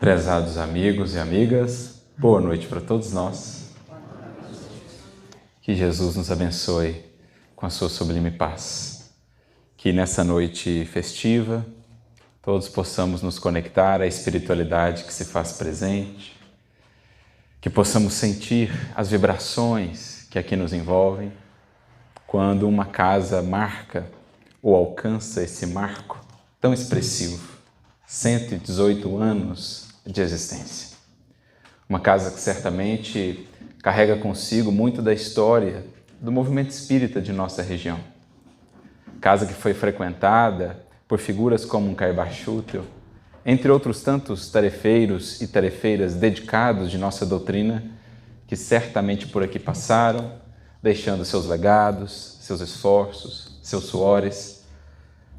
Prezados amigos e amigas, boa noite para todos nós. Que Jesus nos abençoe com a sua sublime paz. Que nessa noite festiva, todos possamos nos conectar à espiritualidade que se faz presente, que possamos sentir as vibrações que aqui nos envolvem, quando uma casa marca ou alcança esse marco tão expressivo, 118 anos de existência. Uma casa que certamente carrega consigo muito da história do movimento espírita de nossa região. Casa que foi frequentada por figuras como um Caibá Schutel, entre outros tantos tarefeiros e tarefeiras dedicados de nossa doutrina, que certamente por aqui passaram, deixando seus legados, seus esforços, seus suores,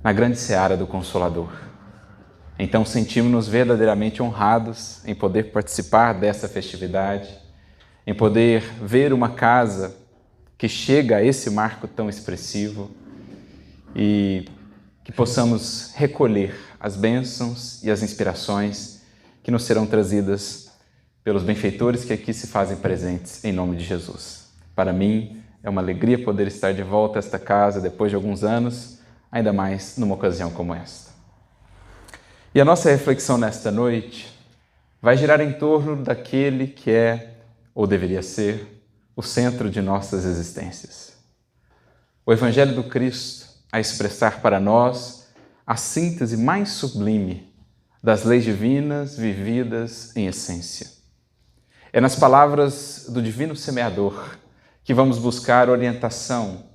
na grande seara do Consolador. Então sentimos-nos verdadeiramente honrados em poder participar dessa festividade, em poder ver uma casa que chega a esse marco tão expressivo e que possamos recolher as bênçãos e as inspirações que nos serão trazidas pelos benfeitores que aqui se fazem presentes em nome de Jesus. Para mim é uma alegria poder estar de volta a esta casa depois de alguns anos, ainda mais numa ocasião como esta. E a nossa reflexão nesta noite vai girar em torno daquele que é, ou deveria ser, o centro de nossas existências. O Evangelho do Cristo a expressar para nós a síntese mais sublime das leis divinas vividas em essência. É nas palavras do Divino Semeador que vamos buscar orientação,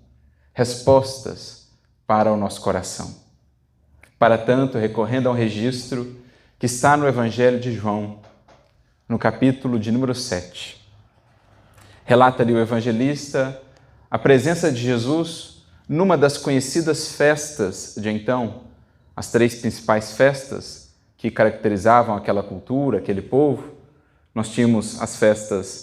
respostas para o nosso coração. Para tanto, recorrendo a um registro que está no Evangelho de João, no capítulo de número 7. Relata ali o evangelista a presença de Jesus numa das conhecidas festas de então, as 3 principais festas que caracterizavam aquela cultura, aquele povo. Nós tínhamos a festa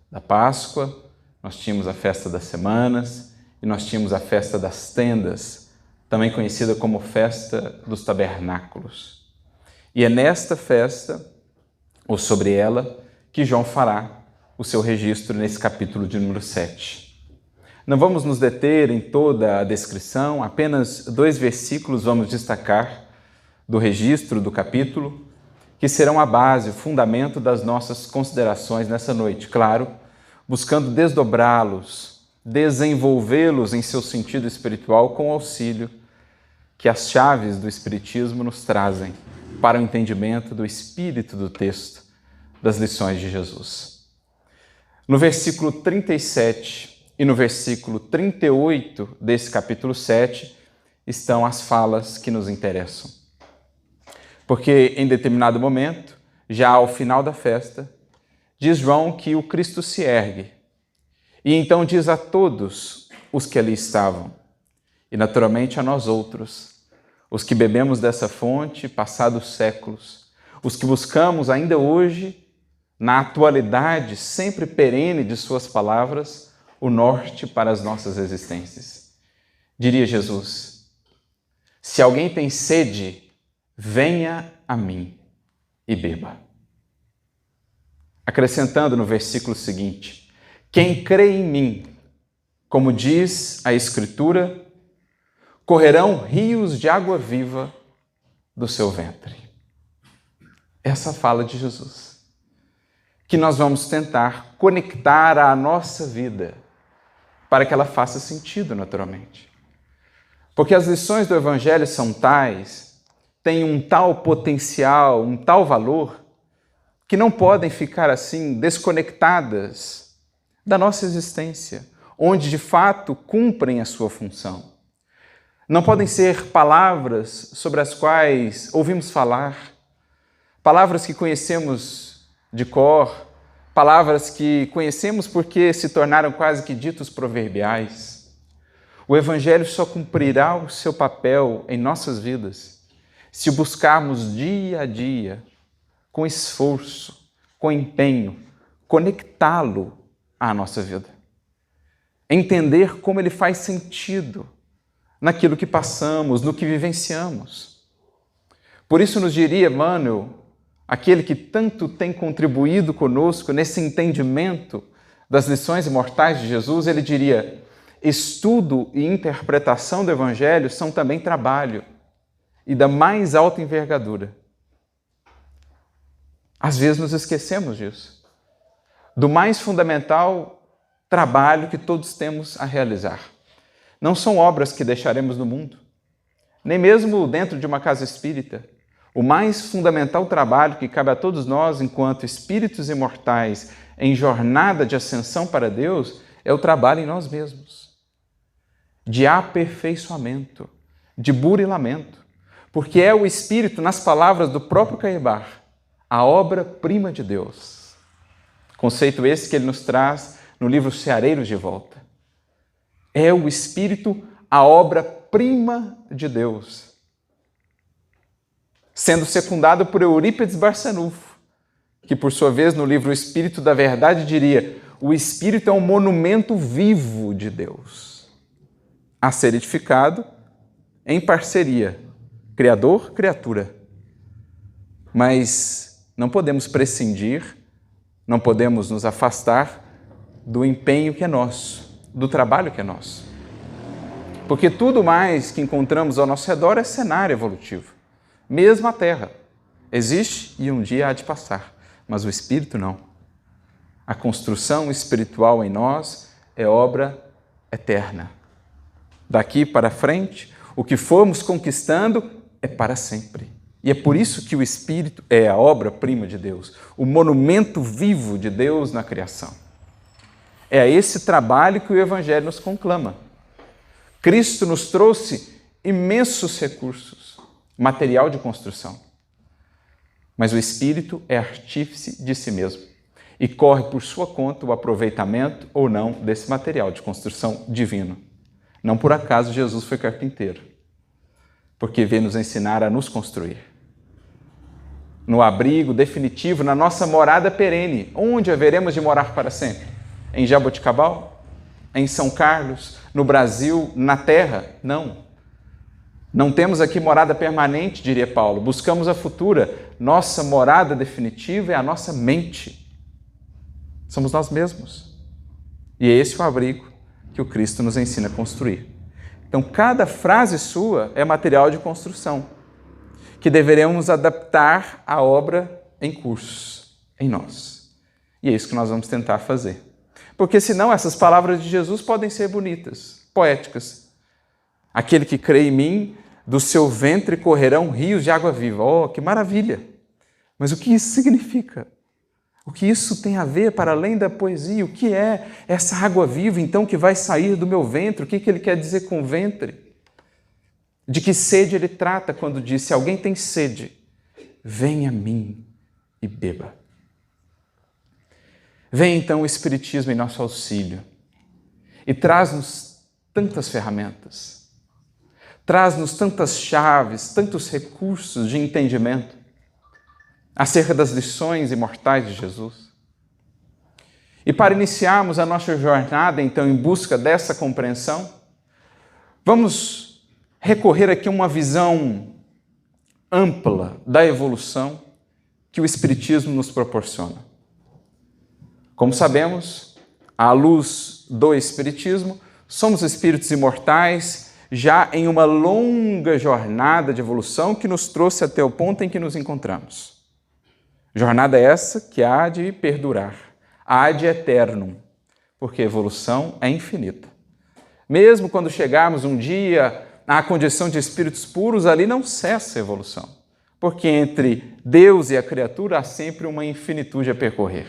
da Páscoa, nós tínhamos a festa das semanas, e nós tínhamos a festa das tendas, também conhecida como festa dos tabernáculos. E é nesta festa, ou sobre ela, que João fará o seu registro nesse capítulo de número 7. Não vamos nos deter em toda a descrição, apenas 2 versículos vamos destacar do registro do capítulo, que serão a base, o fundamento das nossas considerações nessa noite. Claro, buscando desdobrá-los, desenvolvê-los em seu sentido espiritual com o auxílio que as chaves do Espiritismo nos trazem para o entendimento do espírito do texto das lições de Jesus. No versículo 37 e no versículo 38 desse capítulo 7 estão as falas que nos interessam. Porque em determinado momento, já ao final da festa, diz João que o Cristo se ergue e então diz a todos os que ali estavam, e naturalmente a nós outros, os que bebemos dessa fonte passados séculos, os que buscamos ainda hoje, na atualidade sempre perene de suas palavras, o norte para as nossas existências. Diria Jesus: se alguém tem sede, venha a mim e beba. Acrescentando no versículo seguinte: quem crê em mim, como diz a Escritura, correrão rios de água viva do seu ventre. Essa fala de Jesus, que nós vamos tentar conectar à nossa vida para que ela faça sentido naturalmente. Porque as lições do Evangelho são tais, têm um tal potencial, um tal valor, que não podem ficar assim desconectadas da nossa existência, onde de fato cumprem a sua função. Não podem ser palavras sobre as quais ouvimos falar, palavras que conhecemos de cor, palavras que conhecemos porque se tornaram quase que ditos proverbiais. O Evangelho só cumprirá o seu papel em nossas vidas se o buscarmos dia a dia, com esforço, com empenho, conectá-lo à nossa vida. Entender como ele faz sentido naquilo que passamos, no que vivenciamos. Por isso nos diria Emmanuel, aquele que tanto tem contribuído conosco nesse entendimento das lições imortais de Jesus, ele diria: estudo e interpretação do Evangelho são também trabalho e da mais alta envergadura. Às vezes nos esquecemos disso, do mais fundamental trabalho que todos temos a realizar. Não são obras que deixaremos no mundo, nem mesmo dentro de uma casa espírita. O mais fundamental trabalho que cabe a todos nós, enquanto espíritos imortais em jornada de ascensão para Deus, é o trabalho em nós mesmos, de aperfeiçoamento, de burilamento, porque é o Espírito, nas palavras do próprio Caibar, a obra-prima de Deus. Conceito esse que ele nos traz no livro Ceareiros de Volta. É o Espírito a obra-prima de Deus, sendo secundado por Eurípides Barçanufo, que por sua vez no livro O Espírito da Verdade diria: o Espírito é um monumento vivo de Deus, a ser edificado em parceria, Criador-criatura. Mas não podemos prescindir, não podemos nos afastar do empenho que é nosso, do trabalho que é nosso. Porque tudo mais que encontramos ao nosso redor é cenário evolutivo. Mesmo a Terra existe e um dia há de passar, mas o Espírito não. A construção espiritual em nós é obra eterna. Daqui para frente, o que formos conquistando é para sempre. E é por isso que o Espírito é a obra-prima de Deus, o monumento vivo de Deus na criação. É a esse trabalho que o Evangelho nos conclama. Cristo nos trouxe imensos recursos, material de construção. Mas o Espírito é artífice de si mesmo e corre por sua conta o aproveitamento ou não desse material de construção divino. Não por acaso Jesus foi carpinteiro, porque veio nos ensinar a nos construir. No abrigo definitivo, na nossa morada perene, onde haveremos de morar para sempre? Em Jaboticabal? Em São Carlos? No Brasil? Na Terra? Não. Não temos aqui morada permanente, diria Paulo. Buscamos a futura. Nossa morada definitiva é a nossa mente. Somos nós mesmos. E é esse o abrigo que o Cristo nos ensina a construir. Então, cada frase sua é material de construção, que deveremos adaptar à obra em curso, em nós. E é isso que nós vamos tentar fazer. Porque senão essas palavras de Jesus podem ser bonitas, poéticas. Aquele que crê em mim, do seu ventre correrão rios de água viva. Oh, que maravilha! Mas o que isso significa? O que isso tem a ver para além da poesia? O que é essa água viva, então, que vai sair do meu ventre? O que ele quer dizer com ventre? De que sede ele trata quando diz: se alguém tem sede, venha a mim e beba. Vem então o Espiritismo em nosso auxílio e traz-nos tantas ferramentas, traz-nos tantas chaves, tantos recursos de entendimento acerca das lições imortais de Jesus. E para iniciarmos a nossa jornada, então, em busca dessa compreensão, vamos recorrer aqui a uma visão ampla da evolução que o Espiritismo nos proporciona. Como sabemos, à luz do Espiritismo, somos espíritos imortais já em uma longa jornada de evolução que nos trouxe até o ponto em que nos encontramos. Jornada essa que há de perdurar, há de eternum, porque a evolução é infinita. Mesmo quando chegarmos um dia à condição de espíritos puros, ali não cessa a evolução, porque entre Deus e a criatura há sempre uma infinitude a percorrer.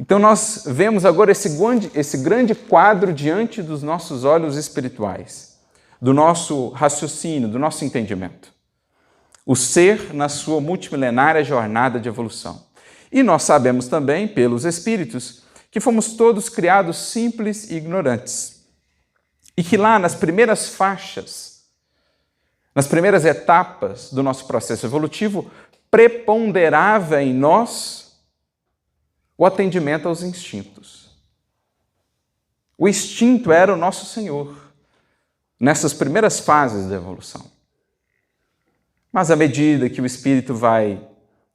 Então nós vemos agora esse grande quadro diante dos nossos olhos espirituais, do nosso raciocínio, do nosso entendimento. O ser na sua multimilenária jornada de evolução. E nós sabemos também, pelos Espíritos, que fomos todos criados simples e ignorantes. E que lá nas primeiras faixas, nas primeiras etapas do nosso processo evolutivo, preponderava em nós o atendimento aos instintos. O instinto era o nosso Senhor, nessas primeiras fases da evolução. Mas à medida que o espírito vai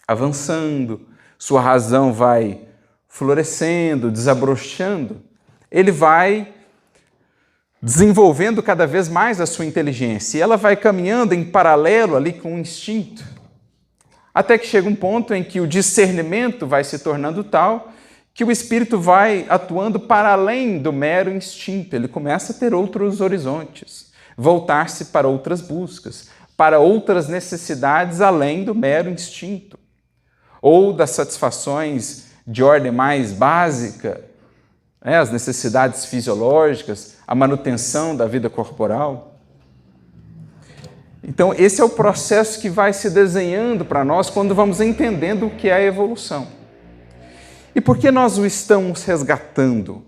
avançando, sua razão vai florescendo, desabrochando, ele vai desenvolvendo cada vez mais a sua inteligência e ela vai caminhando em paralelo ali com o instinto, até que chega um ponto em que o discernimento vai se tornando tal que o espírito vai atuando para além do mero instinto, ele começa a ter outros horizontes, voltar-se para outras buscas, para outras necessidades além do mero instinto, ou das satisfações de ordem mais básica, as necessidades fisiológicas, a manutenção da vida corporal. Então, esse é o processo que vai se desenhando para nós quando vamos entendendo o que é a evolução. E por que nós o estamos resgatando?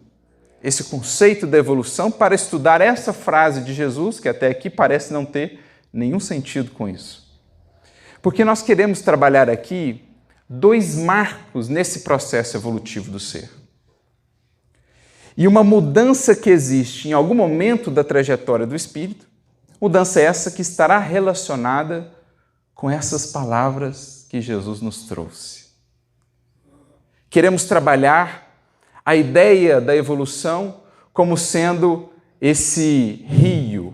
Esse conceito da evolução para estudar essa frase de Jesus, que até aqui parece não ter nenhum sentido com isso. Porque nós queremos trabalhar aqui 2 marcos nesse processo evolutivo do ser. E uma mudança que existe em algum momento da trajetória do espírito, mudança essa que estará relacionada com essas palavras que Jesus nos trouxe. Queremos trabalhar a ideia da evolução como sendo esse rio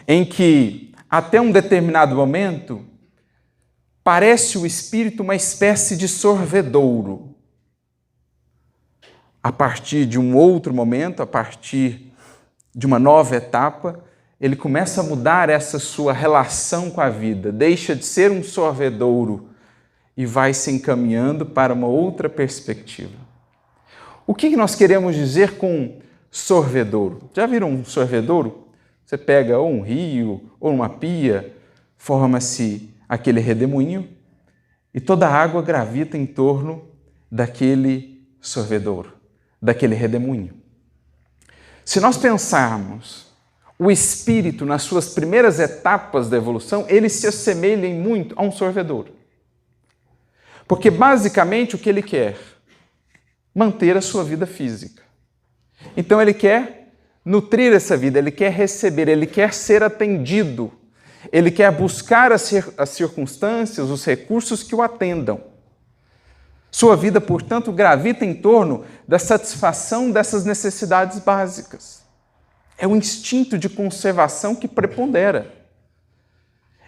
em que, até um determinado momento, parece o espírito uma espécie de sorvedouro. A partir de um outro momento, a partir de uma nova etapa, ele começa a mudar essa sua relação com a vida, deixa de ser um sorvedouro e vai se encaminhando para uma outra perspectiva. O que nós queremos dizer com sorvedouro? Já viram um sorvedouro? Você pega ou um rio ou uma pia, forma-se aquele redemoinho e toda a água gravita em torno daquele sorvedouro, daquele redemoinho. Se nós pensarmos o espírito nas suas primeiras etapas da evolução, ele se assemelha muito a um sorvedouro. Porque basicamente o que ele quer? Manter a sua vida física. Então ele quer nutrir essa vida, ele quer receber, ele quer ser atendido, ele quer buscar as circunstâncias, os recursos que o atendam. Sua vida, portanto, gravita em torno da satisfação dessas necessidades básicas. É o instinto de conservação que prepondera.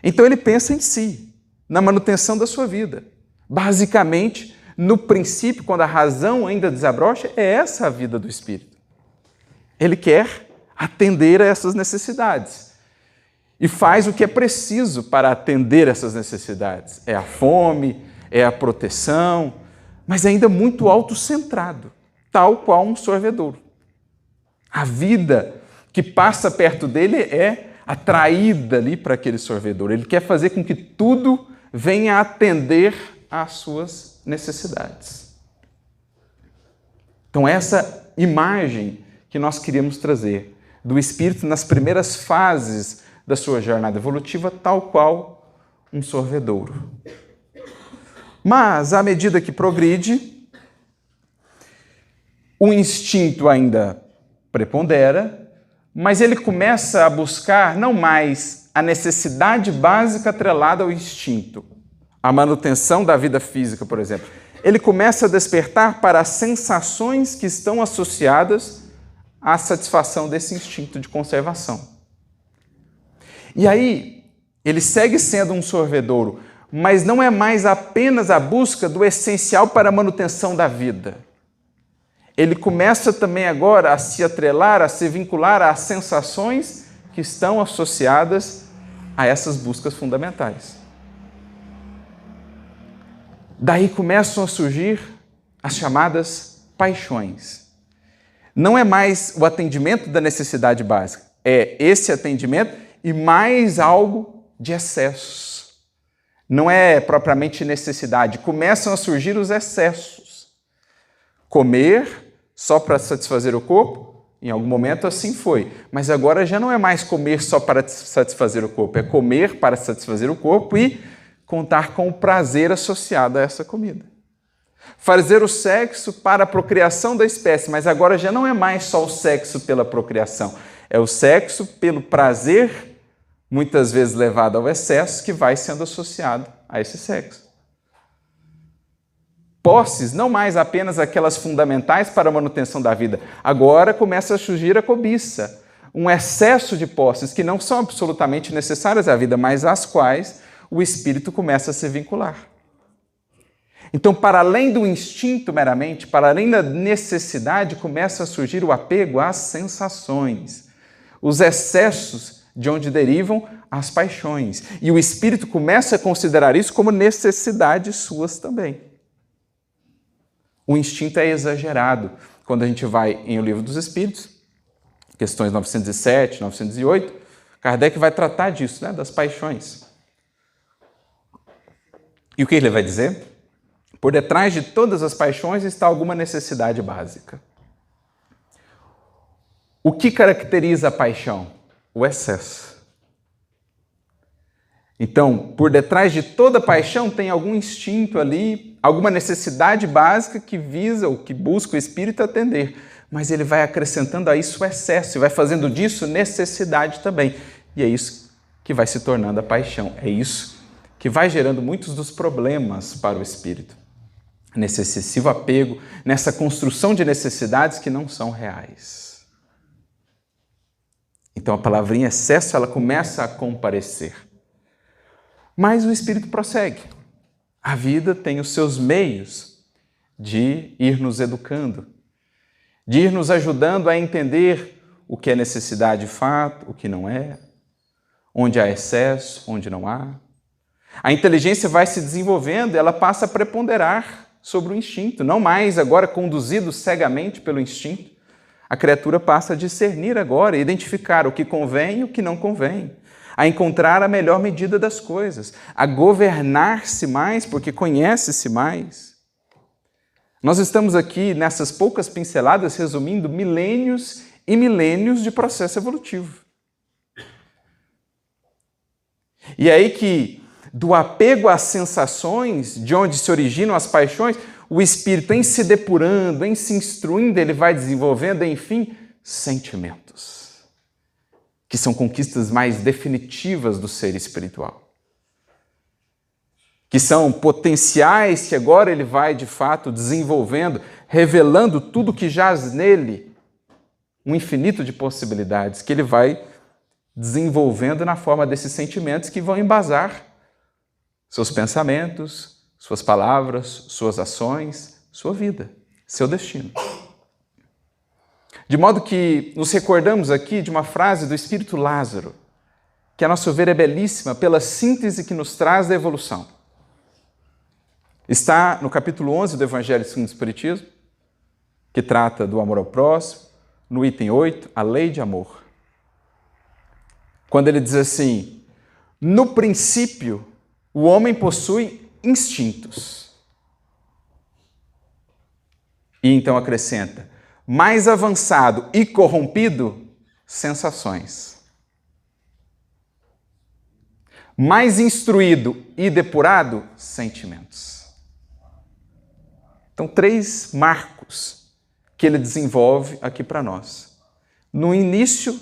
Então ele pensa em si, na manutenção da sua vida. Basicamente, no princípio, quando a razão ainda desabrocha, é essa a vida do espírito. Ele quer atender a essas necessidades e faz o que é preciso para atender essas necessidades. É a fome, é a proteção, mas ainda muito autocentrado, tal qual um sorvedouro. A vida que passa perto dele é atraída ali para aquele sorvedouro. Ele quer fazer com que tudo venha atender às suas necessidades. Então, essa imagem que nós queríamos trazer do espírito nas primeiras fases da sua jornada evolutiva, tal qual um sorvedouro. Mas, à medida que progride, o instinto ainda prepondera, mas ele começa a buscar não mais a necessidade básica atrelada ao instinto, a manutenção da vida física, por exemplo. Ele começa a despertar para as sensações que estão associadas à satisfação desse instinto de conservação. E aí, ele segue sendo um sorvedouro, mas não é mais apenas a busca do essencial para a manutenção da vida. Ele começa também agora a se atrelar, a se vincular às sensações que estão associadas a essas buscas fundamentais. Daí começam a surgir as chamadas paixões. Não é mais o atendimento da necessidade básica, é esse atendimento e mais algo de excesso. Não é propriamente necessidade, começam a surgir os excessos. Comer só para satisfazer o corpo, em algum momento assim foi, mas agora já não é mais comer só para satisfazer o corpo, é comer para satisfazer o corpo e contar com o prazer associado a essa comida. Fazer o sexo para a procriação da espécie, mas agora já não é mais só o sexo pela procriação, é o sexo pelo prazer muitas vezes levado ao excesso, que vai sendo associado a esse sexo. Posses, não mais apenas aquelas fundamentais para a manutenção da vida. Agora começa a surgir a cobiça, um excesso de posses que não são absolutamente necessárias à vida, mas às quais o espírito começa a se vincular. Então, para além do instinto meramente, para além da necessidade, começa a surgir o apego às sensações, os excessos de onde derivam as paixões. E o espírito começa a considerar isso como necessidades suas também. O instinto é exagerado. Quando a gente vai em O Livro dos Espíritos, questões 907, 908, Kardec vai tratar disso, das paixões. E o que ele vai dizer? Por detrás de todas as paixões está alguma necessidade básica. O que caracteriza a paixão? O excesso. Então, por detrás de toda paixão tem algum instinto ali, alguma necessidade básica que visa ou que busca o espírito atender. Mas ele vai acrescentando a isso o excesso e vai fazendo disso necessidade também. E é isso que vai se tornando a paixão. É isso que vai gerando muitos dos problemas para o espírito. Nesse excessivo apego, nessa construção de necessidades que não são reais. Então a palavrinha excesso, ela começa a comparecer. Mas o espírito prossegue. A vida tem os seus meios de ir nos educando, de ir nos ajudando a entender o que é necessidade de fato, o que não é, onde há excesso, onde não há. A inteligência vai se desenvolvendo, ela passa a preponderar sobre o instinto, não mais agora conduzido cegamente pelo instinto. A criatura passa a discernir agora, a identificar o que convém e o que não convém, a encontrar a melhor medida das coisas, a governar-se mais porque conhece-se mais. Nós estamos aqui nessas poucas pinceladas resumindo milênios e milênios de processo evolutivo. E é aí que do apego às sensações, de onde se originam as paixões, o espírito, em se depurando, em se instruindo, ele vai desenvolvendo, enfim, sentimentos, que são conquistas mais definitivas do ser espiritual, que são potenciais que agora ele vai, de fato, desenvolvendo, revelando tudo que jaz nele, um infinito de possibilidades que ele vai desenvolvendo na forma desses sentimentos que vão embasar seus pensamentos, suas palavras, suas ações, sua vida, seu destino. De modo que nos recordamos aqui de uma frase do Espírito Lázaro, que a nosso ver é belíssima pela síntese que nos traz da evolução. Está no capítulo 11 do Evangelho segundo o Espiritismo, que trata do amor ao próximo, no item 8, a lei de amor. Quando ele diz assim, no princípio, o homem possui instintos. E então acrescenta, mais avançado e corrompido, sensações. Mais instruído e depurado, sentimentos. Então, 3 marcos que ele desenvolve aqui para nós. No início,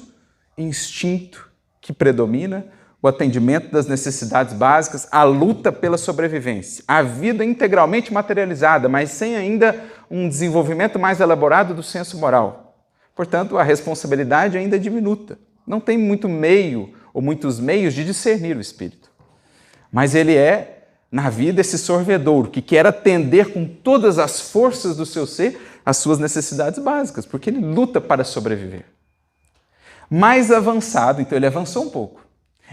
instinto que predomina, o atendimento das necessidades básicas, a luta pela sobrevivência, a vida integralmente materializada, mas sem ainda um desenvolvimento mais elaborado do senso moral. Portanto, a responsabilidade ainda é diminuta. Não tem muito meio ou muitos meios de discernir o espírito. Mas ele é, na vida, esse sorvedouro que quer atender com todas as forças do seu ser as suas necessidades básicas, porque ele luta para sobreviver. Mais avançado, então ele avançou um pouco.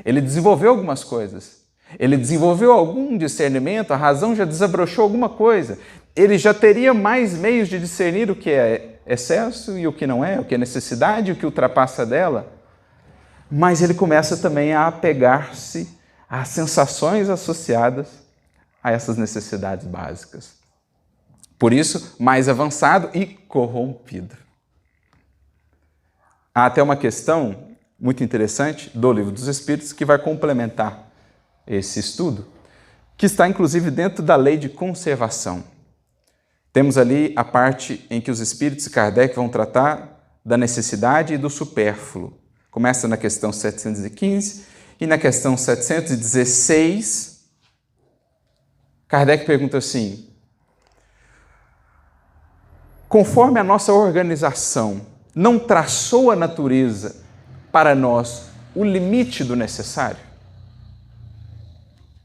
Ele desenvolveu algumas coisas. Ele desenvolveu algum discernimento, a razão já desabrochou alguma coisa. Ele já teria mais meios de discernir o que é excesso e o que não é, o que é necessidade e o que ultrapassa dela. Mas ele começa também a apegar-se às sensações associadas a essas necessidades básicas. Por isso, mais avançado e corrompido. Há até uma questão muito interessante do Livro dos Espíritos que vai complementar esse estudo, que está inclusive dentro da lei de conservação. Temos ali a parte em que os Espíritos e Kardec vão tratar da necessidade e do supérfluo. Começa na questão 715 E na questão 716, Kardec pergunta assim: conforme a nossa organização não traçou a natureza para nós o limite do necessário?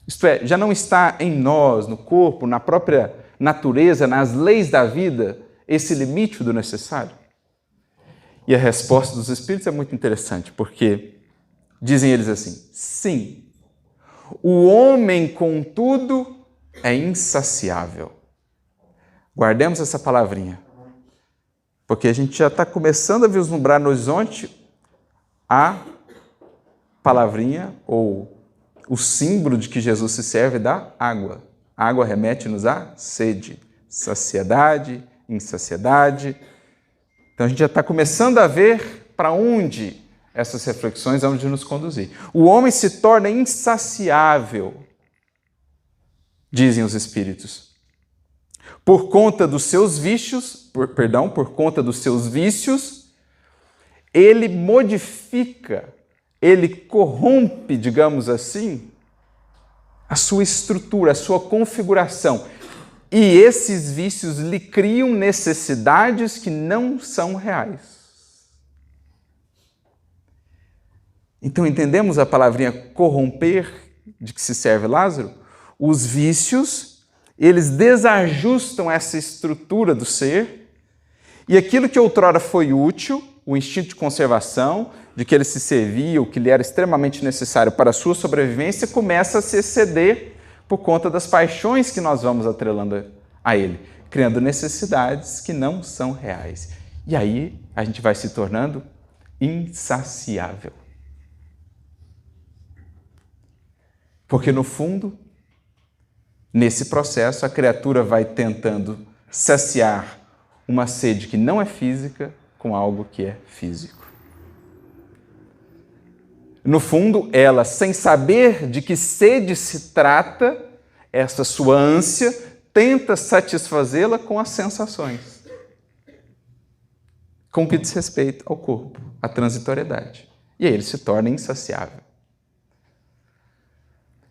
Isto é, já não está em nós, no corpo, na própria natureza, nas leis da vida, esse limite do necessário? E a resposta dos Espíritos é muito interessante, porque dizem eles assim: sim, o homem, contudo, é insaciável. Guardemos essa palavrinha, porque a gente já está começando a vislumbrar no horizonte a palavrinha ou o símbolo de que Jesus se serve da água. A água remete-nos à sede, saciedade, insaciedade. Então a gente já está começando a ver para onde essas reflexões vão nos conduzir. O homem se torna insaciável, dizem os Espíritos, por conta dos seus vícios, por conta dos seus vícios, ele modifica, ele corrompe, digamos assim, a sua estrutura, a sua configuração. E esses vícios lhe criam necessidades que não são reais. Então entendemos a palavrinha corromper, de que se serve Lázaro? Os vícios, eles desajustam essa estrutura do ser, e aquilo que outrora foi útil, o instinto de conservação, de que ele se servia, o que lhe era extremamente necessário para a sua sobrevivência, começa a se exceder por conta das paixões que nós vamos atrelando a ele, criando necessidades que não são reais. E aí a gente vai se tornando insaciável. Porque, no fundo, nesse processo, a criatura vai tentando saciar uma sede que não é física com algo que é físico. No fundo, ela, sem saber de que sede se trata, essa sua ânsia, tenta satisfazê-la com as sensações, com o que diz respeito ao corpo, à transitoriedade. E aí ele se torna insaciável.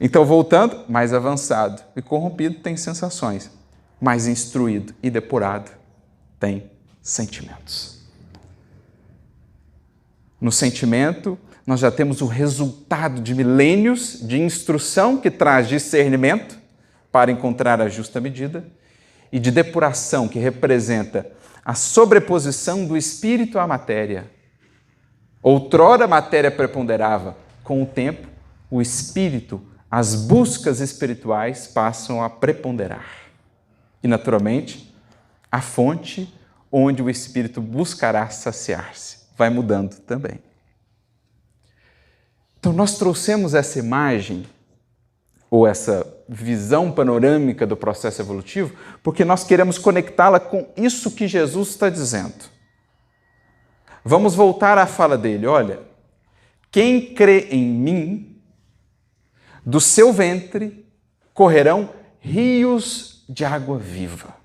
Então, voltando, mais avançado e corrompido tem sensações, mais instruído e depurado tem sentimentos. No sentimento, nós já temos o resultado de milênios de instrução que traz discernimento para encontrar a justa medida e de depuração que representa a sobreposição do espírito à matéria. Outrora a matéria preponderava, com o tempo, o espírito, as buscas espirituais passam a preponderar. E, naturalmente, a fonte onde o espírito buscará saciar-se vai mudando também. Então, nós trouxemos essa imagem, ou essa visão panorâmica do processo evolutivo, porque nós queremos conectá-la com isso que Jesus está dizendo. Vamos voltar à fala dele. Olha, quem crê em mim, do seu ventre correrão rios de água viva.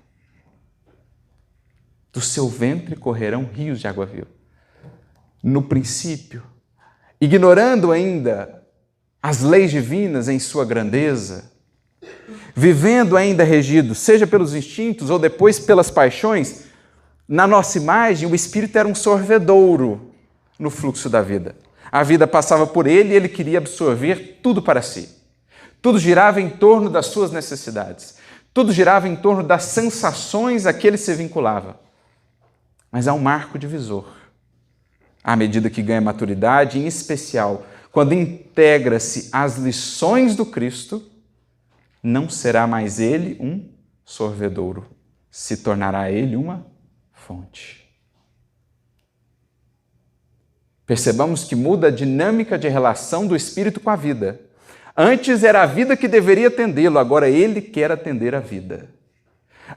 Do seu ventre correrão rios de água viva. No princípio, ignorando ainda as leis divinas em sua grandeza, vivendo ainda regido, seja pelos instintos ou depois pelas paixões, na nossa imagem o espírito era um sorvedouro no fluxo da vida. A vida passava por ele e ele queria absorver tudo para si. Tudo girava em torno das suas necessidades. Tudo girava em torno das sensações a que ele se vinculava. Mas há um marco divisor. À medida que ganha maturidade, em especial, quando integra-se às lições do Cristo, não será mais ele um sorvedouro, se tornará ele uma fonte. Percebamos que muda a dinâmica de relação do espírito com a vida. Antes era a vida que deveria atendê-lo, agora ele quer atender a vida.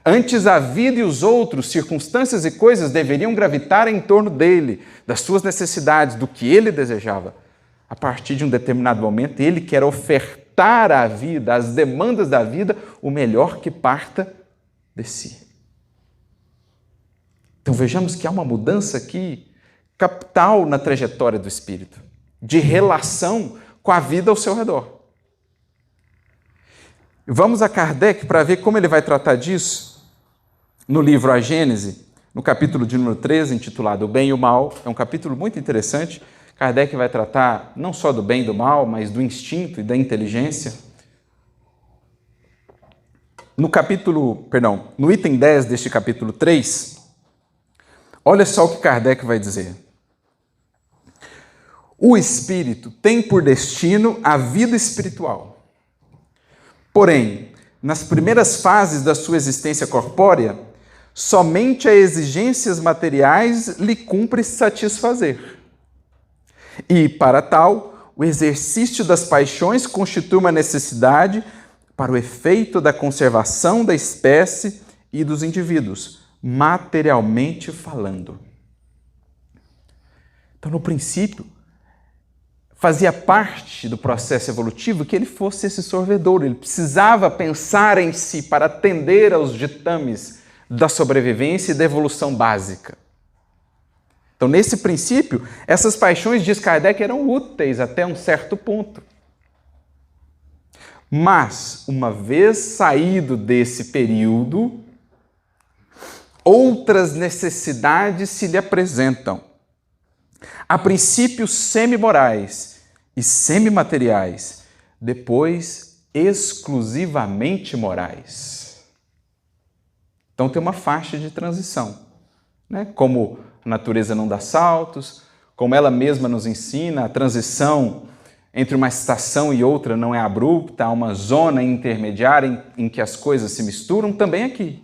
Antes a vida e os outros, circunstâncias e coisas deveriam gravitar em torno dele, das suas necessidades, do que ele desejava. A partir de um determinado momento, ele quer ofertar à vida, às demandas da vida, o melhor que parta de si. Então vejamos que há uma mudança aqui capital na trajetória do espírito, de relação com a vida ao seu redor. Vamos a Kardec para ver como ele vai tratar disso no livro A Gênese, no capítulo de número 13, intitulado O Bem e o Mal. É um capítulo muito interessante. Kardec vai tratar não só do bem e do mal, mas do instinto e da inteligência. No item 10 deste capítulo 3, olha só o que Kardec vai dizer. O espírito tem por destino a vida espiritual. Porém, nas primeiras fases da sua existência corpórea, somente a exigências materiais lhe cumpre satisfazer. E, para tal, o exercício das paixões constitui uma necessidade para o efeito da conservação da espécie e dos indivíduos, materialmente falando. Então, no princípio, fazia parte do processo evolutivo que ele fosse esse sorvedor. Ele precisava pensar em si para atender aos ditames da sobrevivência e da evolução básica. Então, nesse princípio, essas paixões, diz Kardec, eram úteis até um certo ponto. Mas, uma vez saído desse período, outras necessidades se lhe apresentam. A princípio, semi-morais e semi-materiais, depois exclusivamente morais. Então tem uma faixa de transição, né? Como a natureza não dá saltos, como ela mesma nos ensina, a transição entre uma estação e outra não é abrupta, há uma zona intermediária em que as coisas se misturam, também aqui.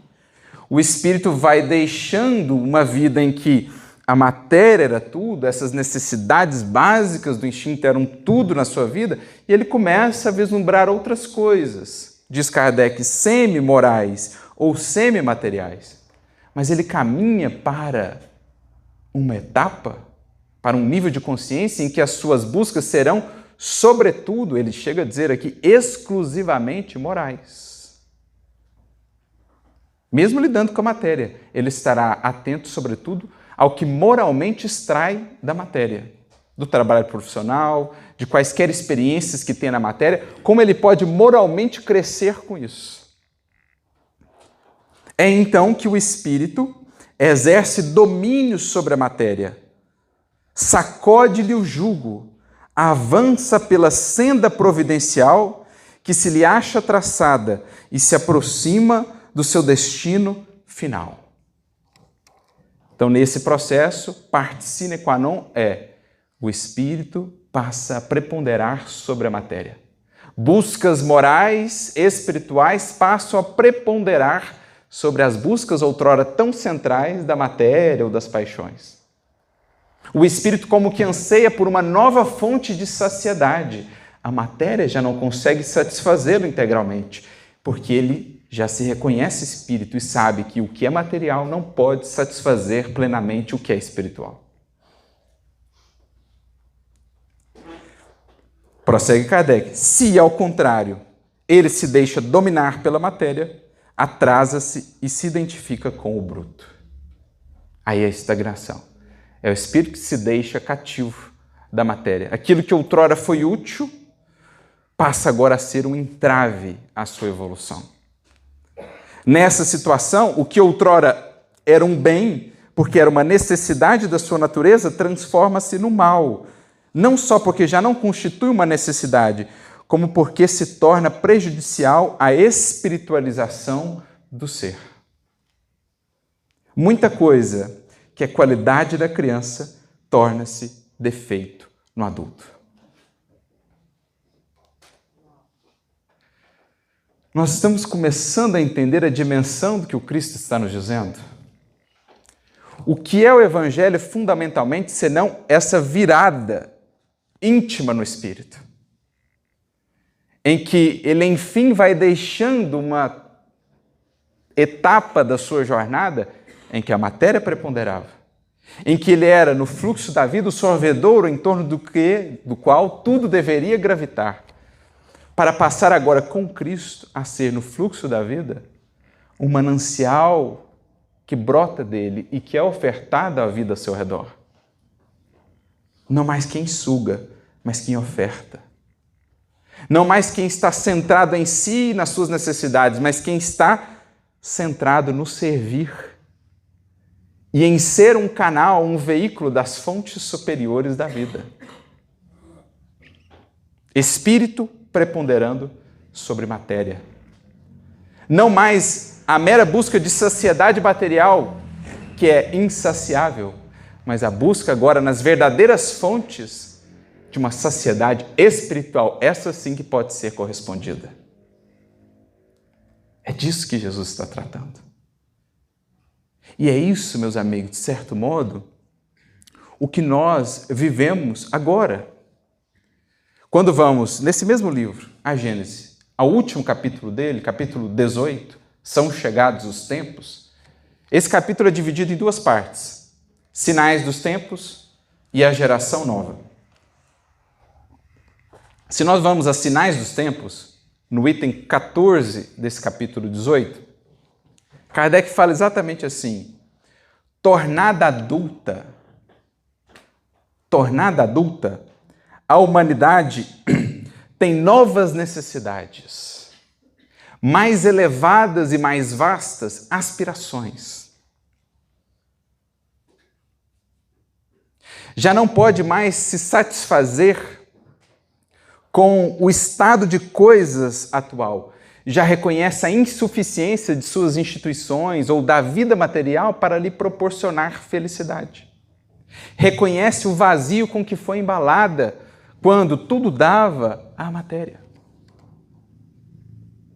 O espírito vai deixando uma vida em que a matéria era tudo, essas necessidades básicas do instinto eram tudo na sua vida, e ele começa a vislumbrar outras coisas, diz Kardec, semi-morais ou semi-materiais. Mas ele caminha para uma etapa, para um nível de consciência em que as suas buscas serão, sobretudo, ele chega a dizer aqui, exclusivamente morais. Mesmo lidando com a matéria, ele estará atento, sobretudo, ao que moralmente extrai da matéria, do trabalho profissional, de quaisquer experiências que tem na matéria, como ele pode moralmente crescer com isso. É então que o espírito exerce domínio sobre a matéria, sacode-lhe o jugo, avança pela senda providencial que se lhe acha traçada e se aproxima do seu destino final. Então, nesse processo, parte sine qua non o espírito passa a preponderar sobre a matéria. Buscas morais, espirituais passam a preponderar sobre as buscas outrora tão centrais da matéria ou das paixões. O espírito como que anseia por uma nova fonte de saciedade. A matéria já não consegue satisfazê-lo integralmente, porque ele já se reconhece espírito e sabe que o que é material não pode satisfazer plenamente o que é espiritual. Prossegue Kardec. Se, ao contrário, ele se deixa dominar pela matéria, atrasa-se e se identifica com o bruto. Aí é a estagnação. É o espírito que se deixa cativo da matéria. Aquilo que outrora foi útil passa agora a ser um entrave à sua evolução. Nessa situação, o que outrora era um bem, porque era uma necessidade da sua natureza, transforma-se no mal. Não só porque já não constitui uma necessidade, como porque se torna prejudicial à espiritualização do ser. Muita coisa que é qualidade da criança torna-se defeito no adulto. Nós estamos começando a entender a dimensão do que o Cristo está nos dizendo. O que é o Evangelho fundamentalmente, senão essa virada íntima no espírito, em que ele enfim vai deixando uma etapa da sua jornada em que a matéria preponderava, em que ele era, no fluxo da vida, o sorvedouro em torno do qual tudo deveria gravitar, para passar agora com Cristo a ser, no fluxo da vida, um manancial que brota dele e que é ofertado à vida ao seu redor. Não mais quem suga, mas quem oferta. Não mais quem está centrado em si e nas suas necessidades, mas quem está centrado no servir e em ser um canal, um veículo das fontes superiores da vida. Espírito preponderando sobre matéria. Não mais a mera busca de saciedade material, que é insaciável, mas a busca agora nas verdadeiras fontes de uma saciedade espiritual, essa sim que pode ser correspondida. É disso que Jesus está tratando. E é isso, meus amigos, de certo modo, o que nós vivemos agora. Quando vamos, nesse mesmo livro, a Gênesis, ao último capítulo dele, capítulo 18, são chegados os tempos, esse capítulo é dividido em duas partes, sinais dos tempos e a geração nova. Se nós vamos a sinais dos tempos, no item 14 desse capítulo 18, Kardec fala exatamente assim: tornada adulta, a humanidade tem novas necessidades, mais elevadas e mais vastas aspirações. Já não pode mais se satisfazer com o estado de coisas atual. Já reconhece a insuficiência de suas instituições ou da vida material para lhe proporcionar felicidade. Reconhece o vazio com que foi embalada quando tudo dava à matéria.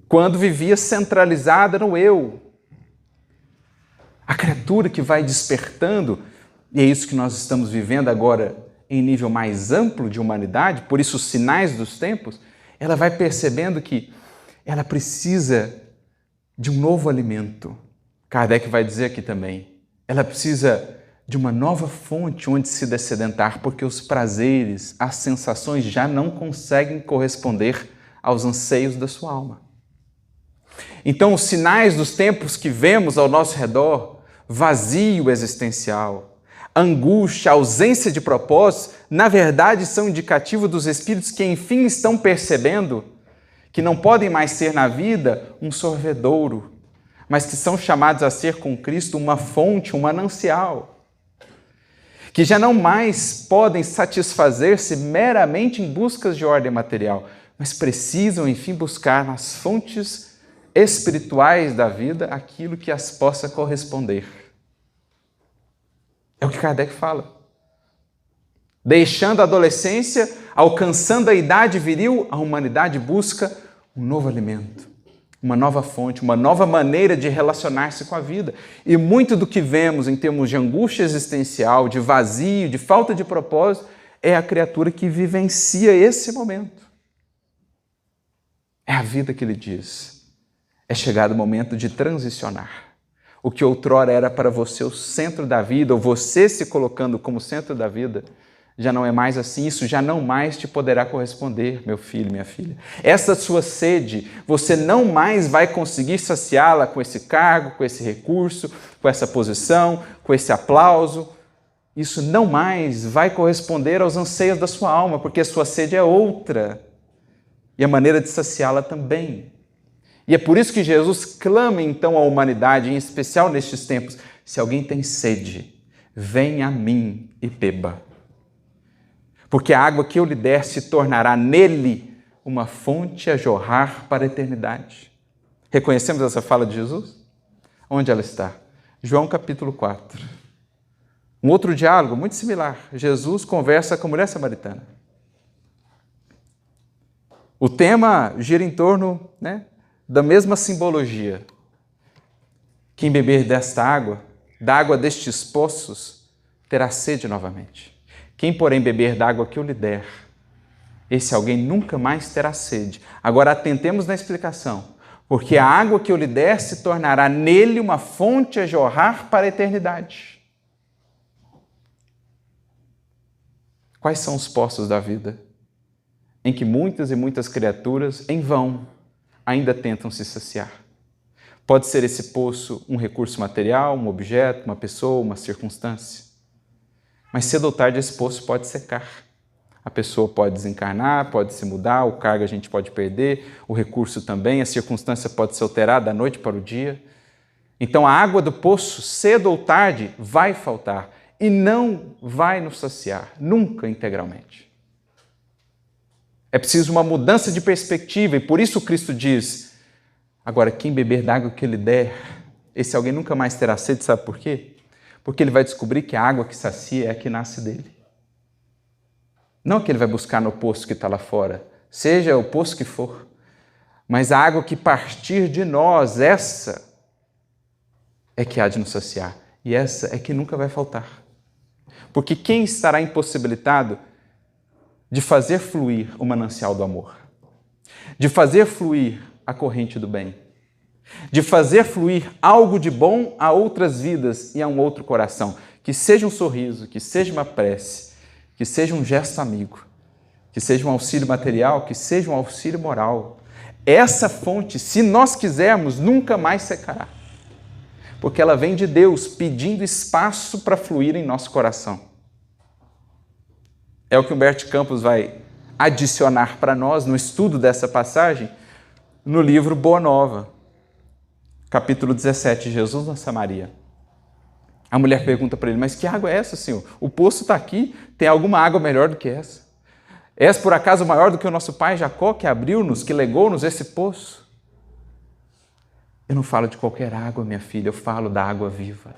Quando vivia centralizada no eu. A criatura que vai despertando, e é isso que nós estamos vivendo agora em nível mais amplo de humanidade, por isso os sinais dos tempos, ela vai percebendo que ela precisa de um novo alimento. Kardec vai dizer aqui também, ela precisa de uma nova fonte onde se dessedentar, porque os prazeres, as sensações já não conseguem corresponder aos anseios da sua alma. Então, os sinais dos tempos que vemos ao nosso redor, vazio existencial, angústia, ausência de propósito, na verdade são indicativos dos espíritos que enfim estão percebendo que não podem mais ser na vida um sorvedouro, mas que são chamados a ser com Cristo uma fonte, um manancial, que já não mais podem satisfazer-se meramente em buscas de ordem material, mas precisam, enfim, buscar nas fontes espirituais da vida aquilo que as possa corresponder. É o que Kardec fala. Deixando a adolescência, alcançando a idade viril, a humanidade busca um novo alimento, uma nova fonte, uma nova maneira de relacionar-se com a vida. E muito do que vemos em termos de angústia existencial, de vazio, de falta de propósito, é a criatura que vivencia esse momento. É a vida que lhe diz. É chegado o momento de transicionar. O que outrora era para você o centro da vida, ou você se colocando como centro da vida, já não é mais assim, isso já não mais te poderá corresponder, meu filho, minha filha. Essa sua sede, você não mais vai conseguir saciá-la com esse cargo, com esse recurso, com essa posição, com esse aplauso. Isso não mais vai corresponder aos anseios da sua alma, porque a sua sede é outra. E a maneira de saciá-la também. E é por isso que Jesus clama então à humanidade, em especial nestes tempos: se alguém tem sede, venha a mim e beba. Porque a água que eu lhe der se tornará nele uma fonte a jorrar para a eternidade. Reconhecemos essa fala de Jesus? Onde ela está? João capítulo 4. Um outro diálogo muito similar. Jesus conversa com a mulher samaritana. O tema gira em torno, da mesma simbologia. Quem beber desta água, da água destes poços, terá sede novamente. Quem, porém, beber da água que eu lhe der, esse alguém nunca mais terá sede. Agora, atentemos na explicação. Porque a água que eu lhe der se tornará nele uma fonte a jorrar para a eternidade. Quais são os poços da vida? Em que muitas e muitas criaturas, em vão, ainda tentam se saciar. Pode ser esse poço um recurso material, um objeto, uma pessoa, uma circunstância. Mas cedo ou tarde esse poço pode secar. A pessoa pode desencarnar, pode se mudar, o cargo a gente pode perder, o recurso também, a circunstância pode se alterar da noite para o dia. Então a água do poço, cedo ou tarde, vai faltar e não vai nos saciar, nunca integralmente. É preciso uma mudança de perspectiva e por isso Cristo diz, agora quem beber da água que Ele der, esse alguém nunca mais terá sede, sabe por quê? Porque ele vai descobrir que a água que sacia é a que nasce dele. Não que ele vai buscar no poço que está lá fora, seja o poço que for, mas a água que partir de nós, essa é que há de nos saciar. E essa é que nunca vai faltar. Porque quem estará impossibilitado de fazer fluir o manancial do amor, de fazer fluir a corrente do bem, de fazer fluir algo de bom a outras vidas e a um outro coração, que seja um sorriso, que seja uma prece, que seja um gesto amigo, que seja um auxílio material, que seja um auxílio moral. Essa fonte, se nós quisermos, nunca mais secará, porque ela vem de Deus pedindo espaço para fluir em nosso coração. É o que Humberto Campos vai adicionar para nós no estudo dessa passagem no livro Boa Nova, capítulo 17, Jesus na Samaria. A mulher pergunta para ele, mas que água é essa, Senhor? O poço está aqui, tem alguma água melhor do que essa? És por acaso maior do que o nosso pai Jacó, que abriu-nos, que legou-nos esse poço? Eu não falo de qualquer água, minha filha, eu falo da água viva.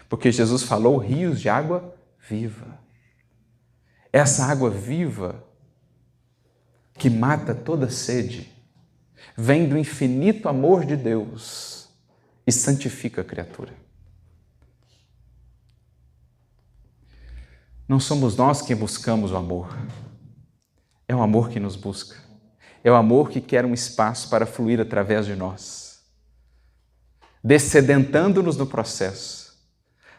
Porque Jesus falou rios de água viva. Essa água viva, que mata toda sede, vem do infinito amor de Deus e santifica a criatura. Não somos nós quem buscamos o amor. É o amor que nos busca. É o amor que quer um espaço para fluir através de nós, descedentando-nos no processo,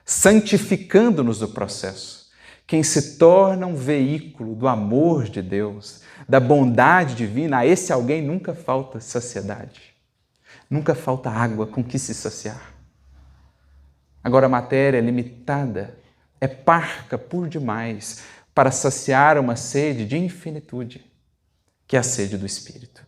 santificando-nos no processo. Quem se torna um veículo do amor de Deus, da bondade divina, a esse alguém nunca falta saciedade. Nunca falta água com que se saciar. Agora a matéria é limitada, é parca por demais para saciar uma sede de infinitude, que é a sede do Espírito.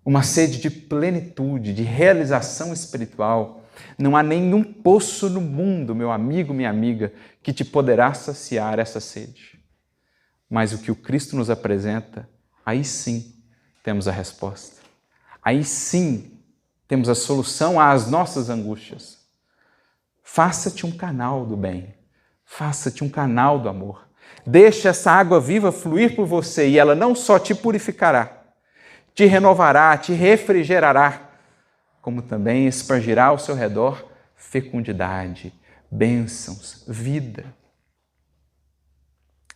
Uma sede de plenitude, de realização espiritual. Não há nenhum poço no mundo, meu amigo, minha amiga, que te poderá saciar essa sede. Mas o que o Cristo nos apresenta, aí sim temos a resposta. Aí sim temos a solução às nossas angústias. Faça-te um canal do bem, faça-te um canal do amor. Deixe essa água viva fluir por você e ela não só te purificará, te renovará, te refrigerará, como também espargirá ao seu redor fecundidade, bênçãos, vida.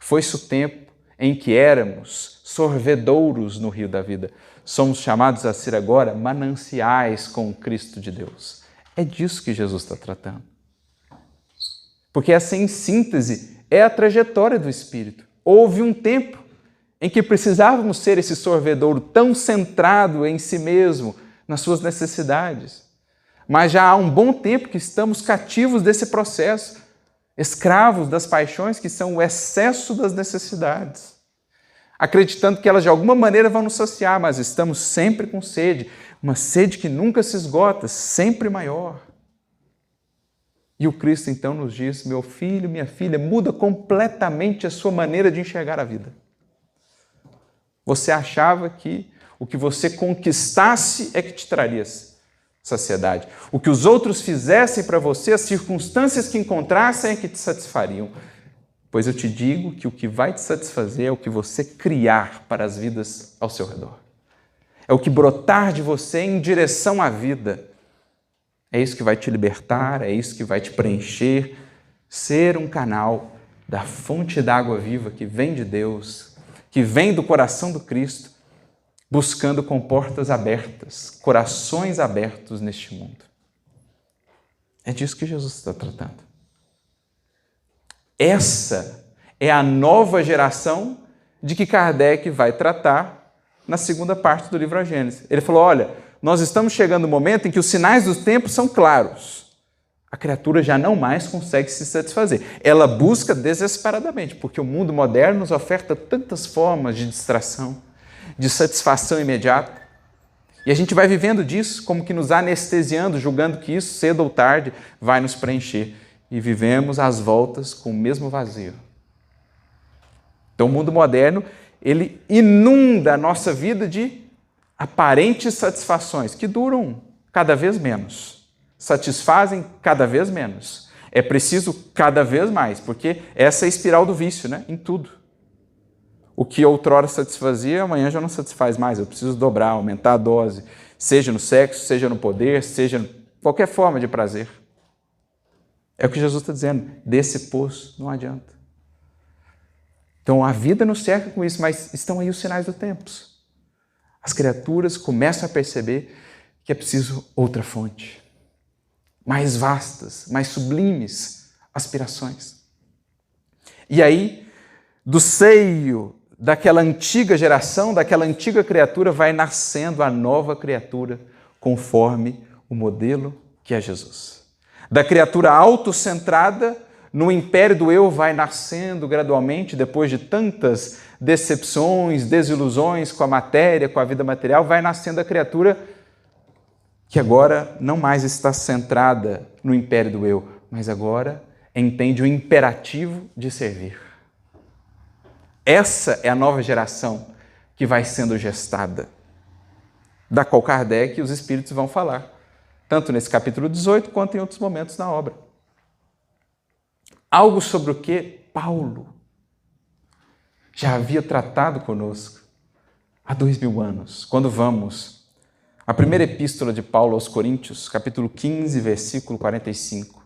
Foi-se o tempo em que éramos sorvedouros no rio da vida. Somos chamados a ser agora mananciais com o Cristo de Deus. É disso que Jesus está tratando. Porque essa, em síntese, é a trajetória do Espírito. Houve um tempo em que precisávamos ser esse sorvedouro tão centrado em si mesmo, nas suas necessidades. Mas já há um bom tempo que estamos cativos desse processo, escravos das paixões que são o excesso das necessidades, acreditando que elas de alguma maneira vão nos saciar, mas estamos sempre com sede, uma sede que nunca se esgota, sempre maior. E o Cristo então nos diz, meu filho, minha filha, muda completamente a sua maneira de enxergar a vida. Você achava que o que você conquistasse é que te traria saciedade. O que os outros fizessem para você, as circunstâncias que encontrassem é que te satisfariam. Pois eu te digo que o que vai te satisfazer é o que você criar para as vidas ao seu redor. É o que brotar de você em direção à vida. É isso que vai te libertar, é isso que vai te preencher. Ser um canal da fonte d'água viva que vem de Deus, que vem do coração do Cristo, buscando com portas abertas, corações abertos neste mundo. É disso que Jesus está tratando. Essa é a nova geração de que Kardec vai tratar na segunda parte do livro A Gênese. Ele falou, olha, nós estamos chegando no momento em que os sinais dos tempos são claros. a criatura já não mais consegue se satisfazer. Ela busca desesperadamente, porque o mundo moderno nos oferta tantas formas de distração, de satisfação imediata. E a gente vai vivendo disso, como que nos anestesiando, julgando que isso, cedo ou tarde, vai nos preencher. E vivemos às voltas com o mesmo vazio. Então o mundo moderno, ele inunda a nossa vida de aparentes satisfações, que duram cada vez menos. Satisfazem cada vez menos. É preciso cada vez mais, porque essa é a espiral do vício, né? Em tudo. O que outrora satisfazia, amanhã já não satisfaz mais. Eu preciso dobrar, aumentar a dose, seja no sexo, seja no poder, seja em qualquer forma de prazer. É o que Jesus está dizendo. Desse poço não adianta. Então a vida nos cerca com isso, mas estão aí os sinais dos tempos. As criaturas começam a perceber que é preciso outra fonte. Mais vastas, mais sublimes aspirações. E aí, do seio daquela antiga geração, daquela antiga criatura, vai nascendo a nova criatura, conforme o modelo que é Jesus. Da criatura autocentrada, no império do eu, vai nascendo gradualmente, depois de tantas decepções, desilusões com a matéria, com a vida material, vai nascendo a criatura que agora não mais está centrada no império do eu, mas agora entende o imperativo de servir. Essa é a nova geração que vai sendo gestada, da qual Kardec e os Espíritos vão falar, tanto nesse capítulo 18 quanto em outros momentos na obra. Algo sobre o que Paulo já havia tratado conosco há 2000 anos, quando vamos a primeira epístola de Paulo aos Coríntios, capítulo 15, versículo 45.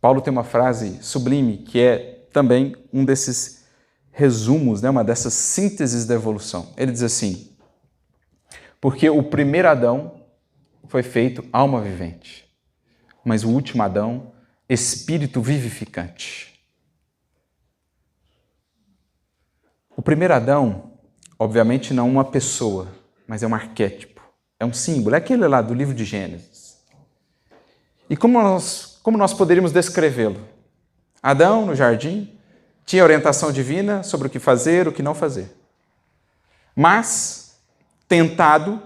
Paulo tem uma frase sublime, que é também um desses resumos, né, uma dessas sínteses da evolução. Ele diz assim: porque o primeiro Adão foi feito alma vivente, mas o último Adão, espírito vivificante. O primeiro Adão, obviamente não uma pessoa, mas é um arquétipo. É um símbolo, é aquele lá do livro de Gênesis. E como nós poderíamos descrevê-lo? Adão, no jardim, tinha orientação divina sobre o que fazer, o que não fazer. Mas, tentado,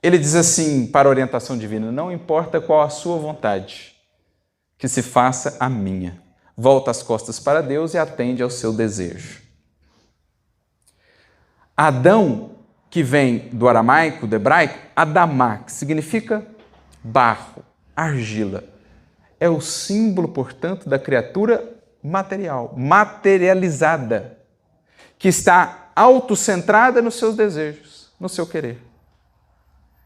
ele diz assim para a orientação divina: não importa qual a sua vontade, que se faça a minha. Volta as costas para Deus e atende ao seu desejo. Adão, que vem do aramaico, do hebraico, Adamá, que significa barro, argila. É o símbolo, portanto, da criatura material, materializada, que está autocentrada nos seus desejos, no seu querer.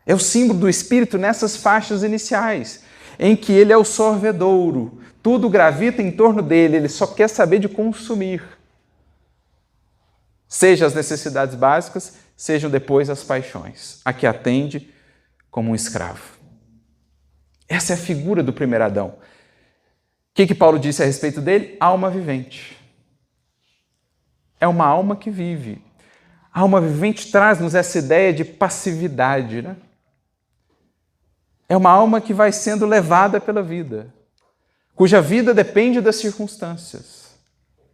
É o símbolo do espírito nessas faixas iniciais, em que ele é o sorvedouro, tudo gravita em torno dele, ele só quer saber de consumir. Seja as necessidades básicas, sejam depois as paixões, a que atende como um escravo. Essa é a figura do primeiro Adão. O que Paulo disse a respeito dele? Alma vivente. É uma alma que vive. A alma vivente traz-nos essa ideia de passividade, né? É uma alma que vai sendo levada pela vida, cuja vida depende das circunstâncias.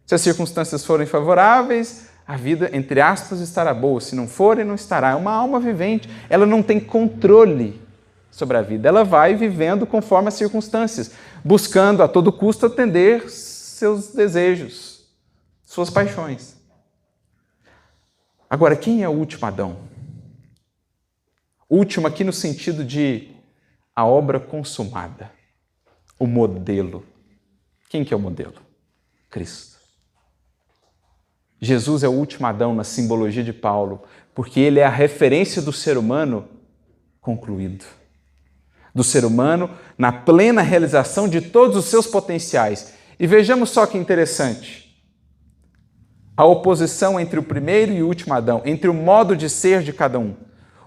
Se as circunstâncias forem favoráveis, a vida, entre aspas, estará boa. Se não forem, não estará. É uma alma vivente. Ela não tem controle sobre a vida. Ela vai vivendo conforme as circunstâncias, buscando a todo custo atender seus desejos, suas paixões. Agora, quem é o último Adão? Último aqui no sentido de a obra consumada, o modelo. Quem que é o modelo? Cristo. Jesus é o último Adão na simbologia de Paulo, porque ele é a referência do ser humano concluído. Do ser humano na plena realização de todos os seus potenciais. E vejamos só que interessante. A oposição entre o primeiro e o último Adão, entre o modo de ser de cada um.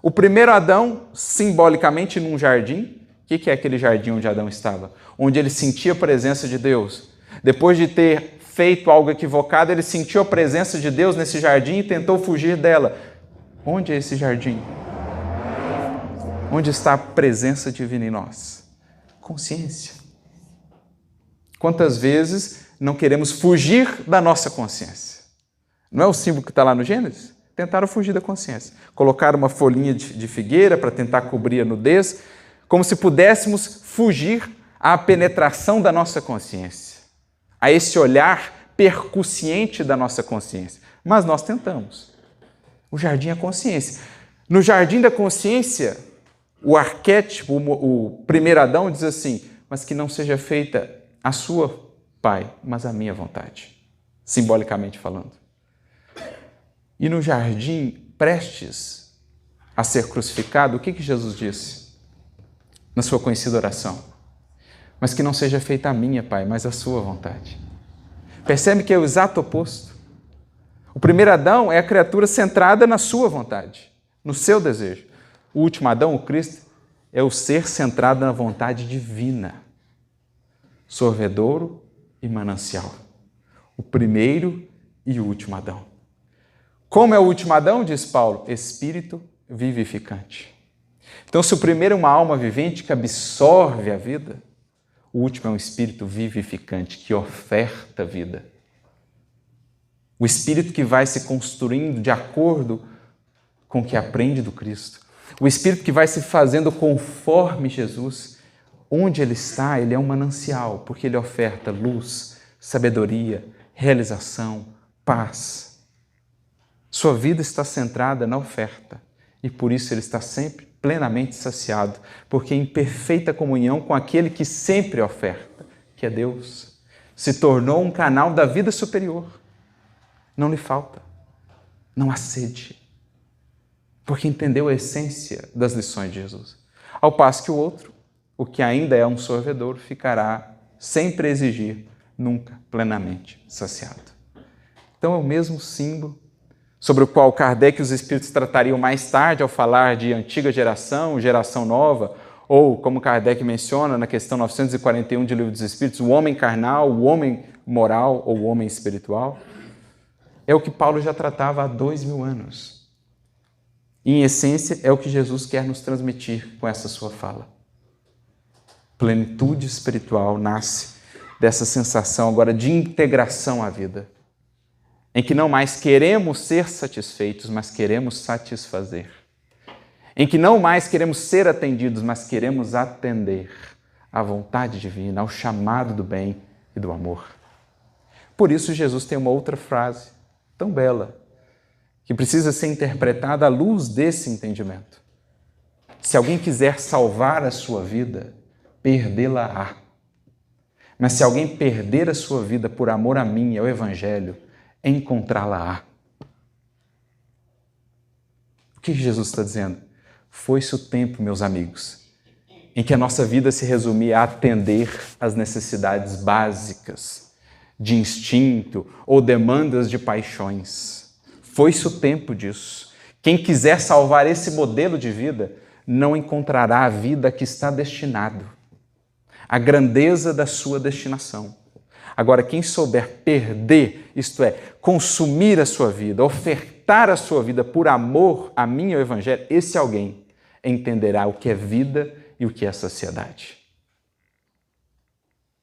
O primeiro Adão, simbolicamente num jardim. O que é aquele jardim onde Adão estava? Onde ele sentia a presença de Deus. Depois de ter feito algo equivocado, ele sentiu a presença de Deus nesse jardim e tentou fugir dela. Onde é esse jardim? Onde está a presença divina em nós? Consciência. Quantas vezes não queremos fugir da nossa consciência? Não é o símbolo que está lá no Gênesis? Tentaram fugir da consciência. Colocaram uma folhinha de figueira para tentar cobrir a nudez, como se pudéssemos fugir à penetração da nossa consciência, a esse olhar percussiente da nossa consciência. Mas nós tentamos. O jardim é a consciência. No jardim da consciência, o arquétipo, o primeiro Adão diz assim: mas que não seja feita a sua, Pai, mas a minha vontade, simbolicamente falando. E no jardim, prestes a ser crucificado, o que Jesus disse na sua conhecida oração? Mas que não seja feita a minha, Pai, mas a sua vontade. Percebe que é o exato oposto? O primeiro Adão é a criatura centrada na sua vontade, no seu desejo. O último Adão, o Cristo, é o ser centrado na vontade divina. Sorvedouro e manancial. O primeiro e o último Adão. Como é o último Adão, diz Paulo? Espírito vivificante. Então, se o primeiro é uma alma vivente que absorve a vida, o último é um espírito vivificante que oferta vida. O espírito que vai se construindo de acordo com o que aprende do Cristo. O espírito que vai se fazendo conforme Jesus. Onde ele está, ele é um manancial, porque ele oferta luz, sabedoria, realização, paz. Sua vida está centrada na oferta e por isso ele está sempre plenamente saciado, porque em perfeita comunhão com aquele que sempre oferta, que é Deus, se tornou um canal da vida superior. Não lhe falta, não há sede, porque entendeu a essência das lições de Jesus. Ao passo que o outro, o que ainda é um sorvedor, ficará sempre a exigir, nunca plenamente saciado. Então é o mesmo símbolo sobre o qual Kardec e os espíritos tratariam mais tarde ao falar de antiga geração, geração nova, ou, como Kardec menciona na questão 941 de Livro dos Espíritos, o homem carnal, o homem moral ou o homem espiritual. É o que Paulo já tratava há 2000 anos. E, em essência, é o que Jesus quer nos transmitir com essa sua fala. Plenitude espiritual nasce dessa sensação agora de integração à vida, em que não mais queremos ser satisfeitos, mas queremos satisfazer. Em que não mais queremos ser atendidos, mas queremos atender à vontade divina, ao chamado do bem e do amor. Por isso, Jesus tem uma outra frase tão bela, que precisa ser interpretada à luz desse entendimento. Se alguém quiser salvar a sua vida, perdê-la-á. Mas se alguém perder a sua vida por amor a mim e ao Evangelho, encontrá-la-á. O que Jesus está dizendo? Foi-se o tempo, meus amigos, em que a nossa vida se resumia a atender às necessidades básicas de instinto ou demandas de paixões. Foi-se o tempo disso. Quem quiser salvar esse modelo de vida não encontrará a vida que está destinado, a grandeza da sua destinação. Agora, quem souber perder, isto é, consumir a sua vida, ofertar a sua vida por amor a mim e ao Evangelho, esse alguém entenderá o que é vida e o que é saciedade.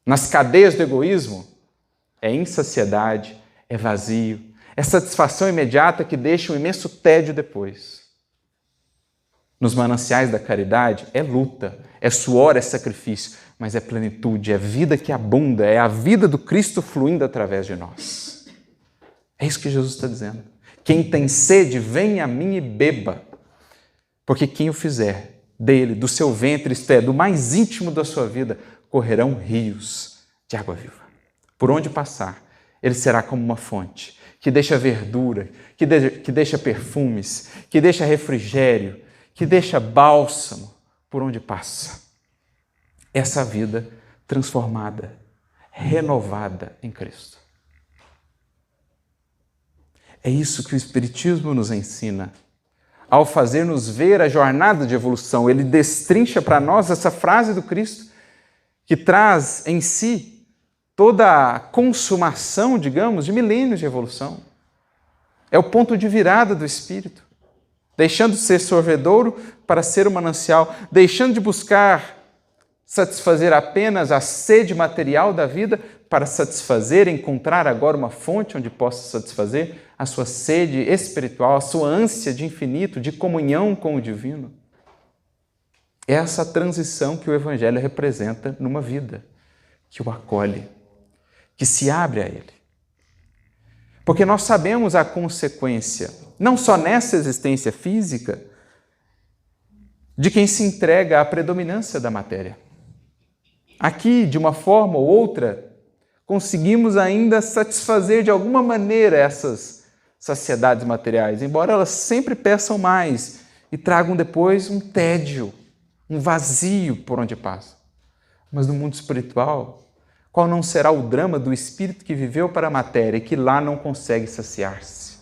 Nas cadeias do egoísmo, é insaciedade, é vazio, é satisfação imediata que deixa um imenso tédio depois. Nos mananciais da caridade, é luta, é suor, é sacrifício, mas é plenitude, é vida que abunda, é a vida do Cristo fluindo através de nós. É isso que Jesus está dizendo. Quem tem sede, venha a mim e beba, porque quem o fizer, dele, do seu ventre, isto é, do mais íntimo da sua vida, correrão rios de água viva. Por onde passar, ele será como uma fonte, que deixa verdura, que deixa perfumes, que deixa refrigério, que deixa bálsamo por onde passa. Essa vida transformada, renovada em Cristo. É isso que o Espiritismo nos ensina. Ao fazer-nos ver a jornada de evolução, ele destrincha para nós essa frase do Cristo, que traz em si toda a consumação, digamos, de milênios de evolução. É o ponto de virada do Espírito. Deixando de ser sorvedouro para ser o manancial, deixando de buscar satisfazer apenas a sede material da vida para satisfazer, encontrar agora uma fonte onde possa satisfazer a sua sede espiritual, a sua ânsia de infinito, de comunhão com o divino. É essa transição que o Evangelho representa numa vida, que o acolhe, que se abre a ele. Porque nós sabemos a consequência, não só nessa existência física, de quem se entrega à predominância da matéria. Aqui, de uma forma ou outra, conseguimos ainda satisfazer de alguma maneira essas saciedades materiais, embora elas sempre peçam mais e tragam depois um tédio, um vazio por onde passam. Mas no mundo espiritual, qual não será o drama do espírito que viveu para a matéria e que lá não consegue saciar-se?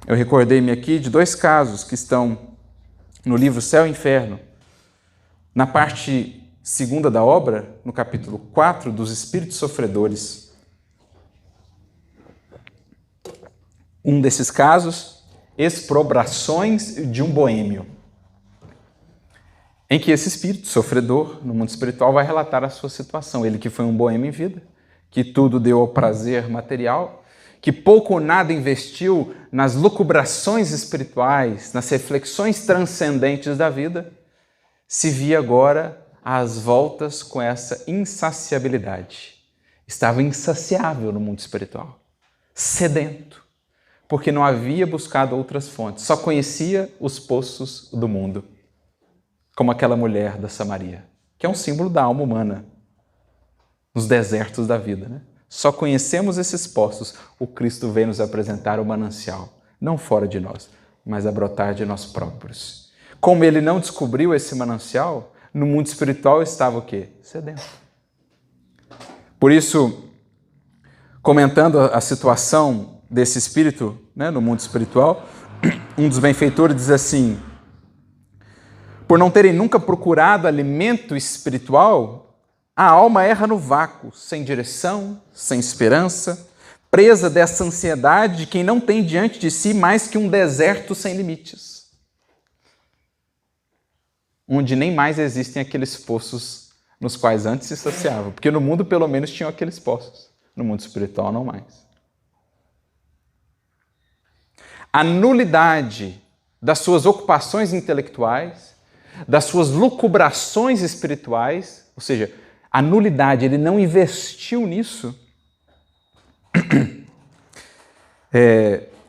Eu recordei-me aqui de 2 casos que estão no livro Céu e Inferno, na parte 2ª da obra, no capítulo 4 dos Espíritos Sofredores. Um desses casos, Exprobrações de um Boêmio, em que esse espírito sofredor no mundo espiritual vai relatar a sua situação. Ele que foi um boêmio em vida, que tudo deu ao prazer material, que pouco ou nada investiu nas lucubrações espirituais, nas reflexões transcendentes da vida, se via agora às voltas com essa insaciabilidade. Estava insaciável no mundo espiritual, sedento, porque não havia buscado outras fontes, só conhecia os poços do mundo. Como aquela mulher da Samaria, que é um símbolo da alma humana, nos desertos da vida, né? Só conhecemos esses poços. O Cristo veio nos apresentar o manancial, não fora de nós, mas a brotar de nós próprios. Como ele não descobriu esse manancial, no mundo espiritual estava o quê? Sedento. Por isso, comentando a situação desse espírito, né, no mundo espiritual, um dos benfeitores diz assim: por não terem nunca procurado alimento espiritual, a alma erra no vácuo, sem direção, sem esperança, presa dessa ansiedade de quem não tem diante de si mais que um deserto sem limites, onde nem mais existem aqueles poços nos quais antes se saciava, porque no mundo pelo menos tinham aqueles poços, no mundo espiritual não mais. A nulidade das suas ocupações intelectuais, das suas lucubrações espirituais, ou seja, a nulidade, ele não investiu nisso,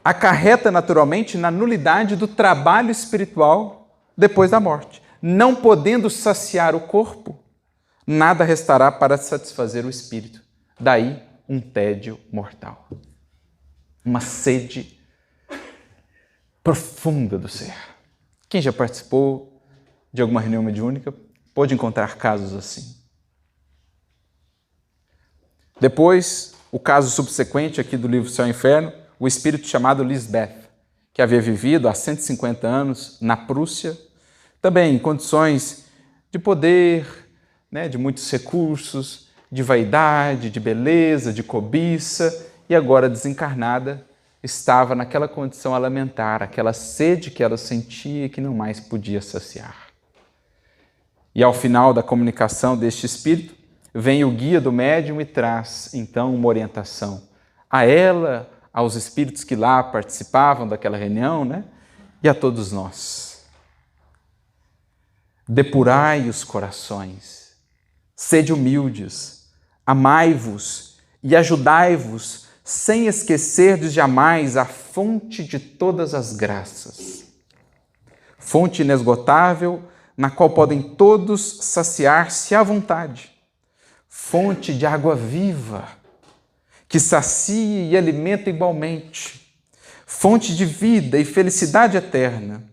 acarreta naturalmente na nulidade do trabalho espiritual depois da morte. Não podendo saciar o corpo, nada restará para satisfazer o espírito. Daí um tédio mortal, uma sede profunda do ser. Quem já participou de alguma reunião mediúnica pode encontrar casos assim. Depois, o caso subsequente aqui do livro Céu e Inferno, o espírito chamado Lisbeth, que havia vivido há 150 anos na Prússia, também em condições de poder, né, de muitos recursos, de vaidade, de beleza, de cobiça, e agora desencarnada, estava naquela condição a lamentar, aquela sede que ela sentia e que não mais podia saciar. E ao final da comunicação deste espírito, vem o guia do médium e traz, então, uma orientação a ela, aos espíritos que lá participavam daquela reunião, né? E a todos nós. Depurai os corações, sede humildes, amai-vos e ajudai-vos, sem esquecer de jamais a fonte de todas as graças. Fonte inesgotável, na qual podem todos saciar-se à vontade. Fonte de água viva, que sacia e alimenta igualmente. Fonte de vida e felicidade eterna.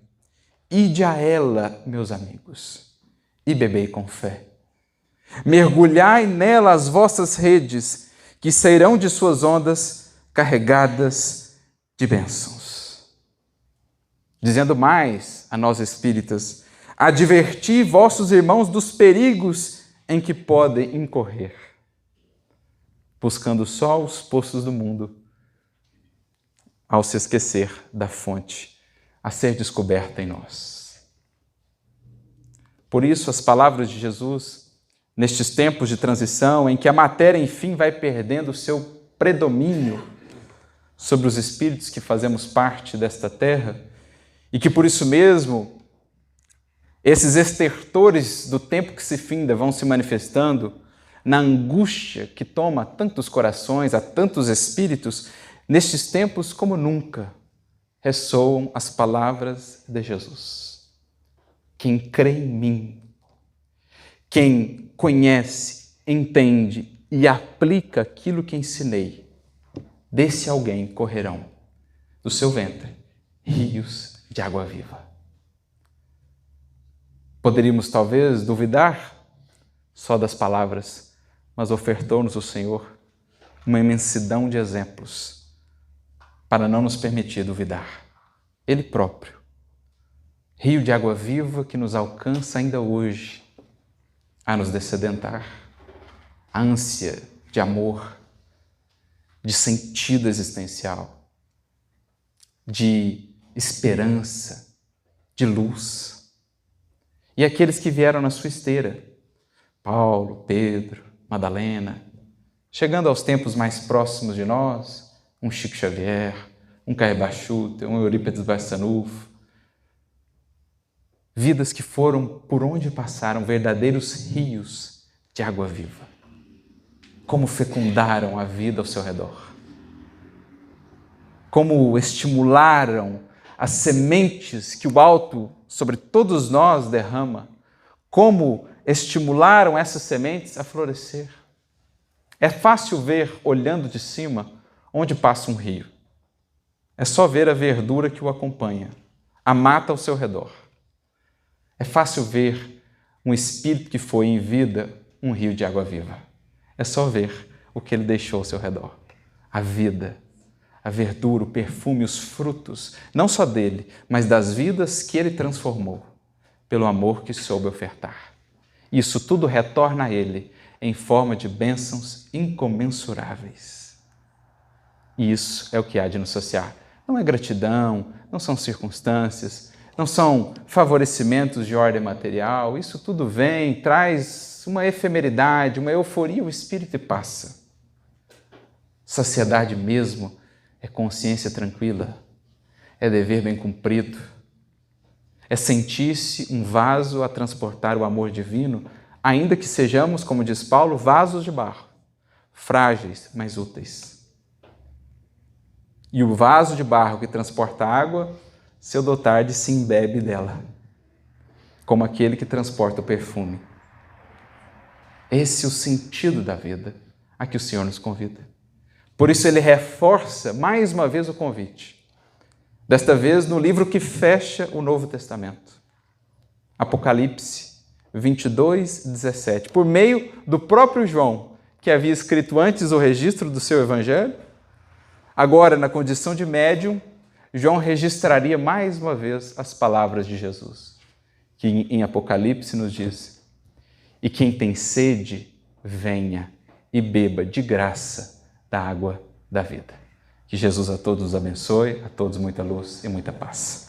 Ide a ela, meus amigos, e bebei com fé. Mergulhai nela as vossas redes, que sairão de suas ondas carregadas de bênçãos. Dizendo mais a nós espíritas: adverti vossos irmãos dos perigos em que podem incorrer, buscando só os poços do mundo, ao se esquecer da fonte a ser descoberta em nós. Por isso, as palavras de Jesus, nestes tempos de transição, em que a matéria, enfim, vai perdendo o seu predomínio sobre os espíritos que fazemos parte desta terra, e que por isso mesmo, esses estertores do tempo que se finda vão se manifestando na angústia que toma tantos corações, a tantos espíritos, nestes tempos como nunca, ressoam as palavras de Jesus. Quem crê em mim, quem conhece, entende e aplica aquilo que ensinei, desse alguém correrão do seu ventre rios de água viva. Poderíamos talvez duvidar só das palavras, mas ofertou-nos o Senhor uma imensidão de exemplos para não nos permitir duvidar. Ele próprio, rio de água viva que nos alcança ainda hoje a nos dessedentar, a ânsia de amor, de sentido existencial, de esperança, de luz. E aqueles que vieram na sua esteira, Paulo, Pedro, Madalena, chegando aos tempos mais próximos de nós, um Chico Xavier, um Caiba Schutter, um Eurípides Barçanufo, vidas que foram por onde passaram verdadeiros rios de água viva. Como fecundaram a vida ao seu redor. Como estimularam as sementes que o alto sobre todos nós derrama. Como estimularam essas sementes a florescer. É fácil ver, olhando de cima, onde passa um rio. É só ver a verdura que o acompanha, a mata ao seu redor. É fácil ver um espírito que foi em vida um rio de água viva. É só ver o que ele deixou ao seu redor. A vida, a verdura, o perfume, os frutos, não só dele, mas das vidas que ele transformou, pelo amor que soube ofertar. Isso tudo retorna a ele em forma de bênçãos incomensuráveis. E isso é o que há de nos saciar. Não é gratidão, não são circunstâncias, não são favorecimentos de ordem material. Isso tudo vem, traz uma efemeridade, uma euforia, o espírito e passa. Saciedade mesmo é consciência tranquila, é dever bem cumprido, é sentir-se um vaso a transportar o amor divino, ainda que sejamos, como diz Paulo, vasos de barro, frágeis, mas úteis. E o vaso de barro que transporta água, cedo ou tarde se embebe dela, como aquele que transporta o perfume. Esse é o sentido da vida a que o Senhor nos convida. Por isso ele reforça mais uma vez o convite. Desta vez no livro que fecha o Novo Testamento. Apocalipse 22, 17. Por meio do próprio João, que havia escrito antes o registro do seu evangelho, agora na condição de médium, João registraria mais uma vez as palavras de Jesus, que em Apocalipse nos diz: e quem tem sede, venha e beba de graça da água da vida. Que Jesus a todos os abençoe, a todos muita luz e muita paz.